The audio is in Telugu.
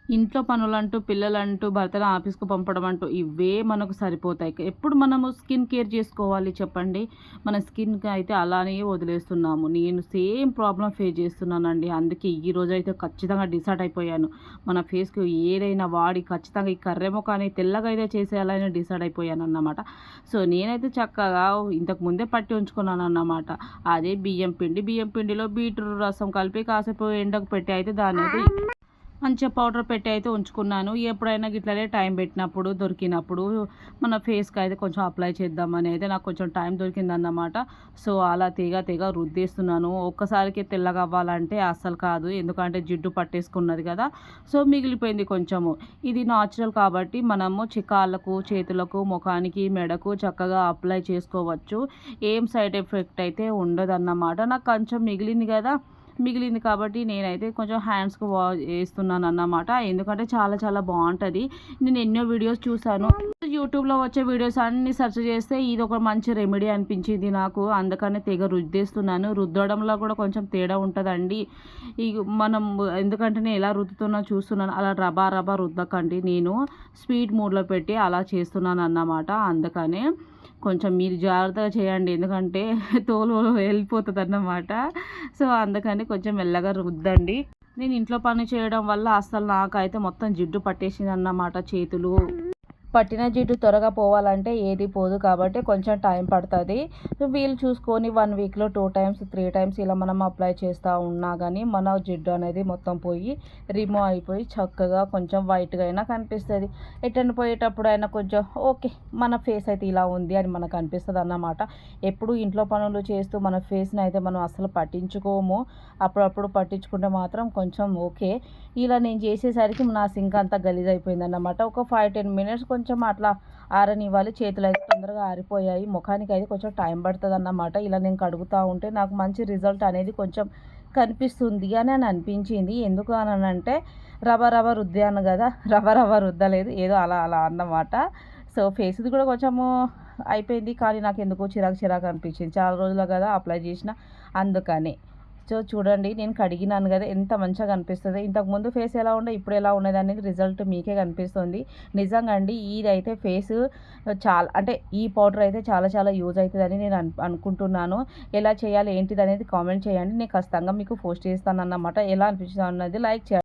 ఇంట్లో పనులంటూ, పిల్లలంటూ, భర్తను ఆఫీస్‌కి పంపడం అంటూ ఇవే మనకు సరిపోతాయి. ఎప్పుడు మనము స్కిన్ కేర్ చేసుకోవాలి చెప్పండి? మన స్కిన్‌కి అయితే అలానే వదిలేస్తున్నాము. నేను సేమ్ ప్రాబ్లమ్ ఫేస్ చేస్తున్నానండి. అందుకే ఈరోజైతే ఖచ్చితంగా డిసైడ్ అయిపోయాను. మన ఫేస్‌కి ఏదైనా వాడి ఖచ్చితంగా ఈ కర్రె మొఖాన్ని తెల్లగా అయితే చేసేయాలని డిసైడ్ అయిపోయానన్నమాట. సో, నేనైతే చక్కగా ఇంతకు ముందే పట్టి ఉంచుకున్నానన్నమాట. అదే బియ్యం పిండిలో బీట్రూట్ రసం కలిపి కాసేపు ఎండకు పెట్టి అయితే దాన్నైతే మంచిగా పౌడర్ పెట్టి అయితే ఉంచుకున్నాను. ఎప్పుడైనా గిట్లనే టైం పెట్టినప్పుడు, దొరికినప్పుడు మన ఫేస్‌కి అయితే కొంచెం అప్లై చేద్దామని అయితే నాకు కొంచెం టైం దొరికిందన్నమాట. సో, అలా తెగ రుద్దేస్తున్నాను. ఒక్కసారికే తెల్లగా అవ్వాలంటే అస్సలు కాదు. ఎందుకంటే జిడ్డు పట్టేసుకున్నది కదా! సో, మిగిలిపోయింది కొంచెము. ఇది నాచురల్ కాబట్టి మనము కాళ్ళకు, చేతులకు, ముఖానికి, మెడకు చక్కగా అప్లై చేసుకోవచ్చు. ఏం సైడ్ ఎఫెక్ట్ అయితే ఉండదన్నమాట. నాకు కొంచెం మిగిలింది కాబట్టి నేనైతే కొంచెం హ్యాండ్స్‌కి ఏస్తున్నానన్నమాట. ఎందుకంటే చాలా చాలా బావుంటది. నేను ఎన్నో వీడియోస్ చూసాను. యూట్యూబ్‌లో వచ్చే వీడియోస్ అన్నీ సెర్చ్ చేస్తే ఇదొక మంచి రెమెడీ అనిపించింది నాకు. అందుకనే తెగ రుద్దేస్తున్నాను. రుద్దడంలో కూడా కొంచెం తేడా ఉంటదండి. మనం ఎందుకంటే నేను ఎలా రుద్దుతున్నా చూస్తున్నాను. అలా రబా రబా రుద్దకండి. నేను స్పీడ్ మోడ్‌లో పెట్టి అలా చేస్తున్నానన్నమాట. అందుకనే కొంచెం మీరు జాగ్రత్తగా చేయండి. ఎందుకంటే తోలు వెళ్ళిపోతదన్నమాట. సో, అందుకని కొంచెం మెల్లగా రుద్దండి. నేను ఇంట్లో పని చేయడం వల్ల అస్సలు నాకైతే మొత్తం జిడ్డు పట్టేసిందన్నమాట చేతులు. పట్టిన జిడ్డు త్వరగా పోవాలంటే ఏది పోదు కాబట్టి కొంచెం టైం పడుతుంది. వీలు చూసుకొని 1 వీక్‌లో 2 టైమ్స్, 3 టైమ్స్ ఇలా మనం అప్లై చేస్తూ ఉన్నా కానీ మన జిడ్డు అనేది మొత్తం పోయి రిమూవ్ అయిపోయి చక్కగా కొంచెం వైట్‌గా అయినా కనిపిస్తది. ఎటైనా పోయేటప్పుడైనా కొంచెం ఓకే. మన ఫేస్ అయితే ఇలా ఉంది అని మనకు అనిపిస్తదన్నమాట. ఎప్పుడు ఇంట్లో పనులు చేస్తూ మన ఫేస్‌ని అయితే మనం అస్సలు పట్టించుకోము. అప్పుడప్పుడు పట్టించుకుంటే మాత్రం కొంచెం ఓకే. ఇలా నేను చేసేసరికి నా సింక్ అంతా గలీజయిపోయిందన్నమాట. ఒక 5, 10 మినిట్స్ కొంచెం అట్లా ఆరనివ్వాలి. చేతులైతే తొందరగా ఆరిపోయాయి. ముఖానికైతే కొంచెం టైం పడతదన్నమాట. ఇలా నేను కడుగుతా ఉంటే నాకు మంచి రిజల్ట్ అనేది కొంచెం కనిపిస్తుంది అని అనిపించింది. ఎందుకు అనంటే రవ రుద్దాను గదా! రవ రుద్దలేదు. ఏదో అలా అన్నమాట. సో, ఫేస్‌ది కూడా కొంచెము అయిపోయింది. కానీ నాకెందుకో చిరాకు అనిపించింది. చాలా రోజులు గదా అప్లై చేసిన అందుకని. సో, చూడండి నేను కడిగినాను గదా! ఎంత మంచిగా కనిపిస్తదో. ఇంతకుముందు ఫేస్ ఎలా ఉండే, ఇప్పుడు ఎలా ఉన్నదనేది రిజల్ట్ మీకే కనిపిస్తుంది. నిజంగా అండి ఇదైతే ఫేసు చాలా అంటే ఈ పౌడర్ అయితే చాలా చాలా యూజ్ అయితదని నేను అనుకుంటున్నాను. ఎలా చేయాలి ఏంటిదనేది కామెంట్ చేయండి. నేను ఖచ్చితంగా మీకు పోస్ట్ చేస్తానన్నమాట. ఎలా అనిపించిందో అన్నది లైక్ చేయండి.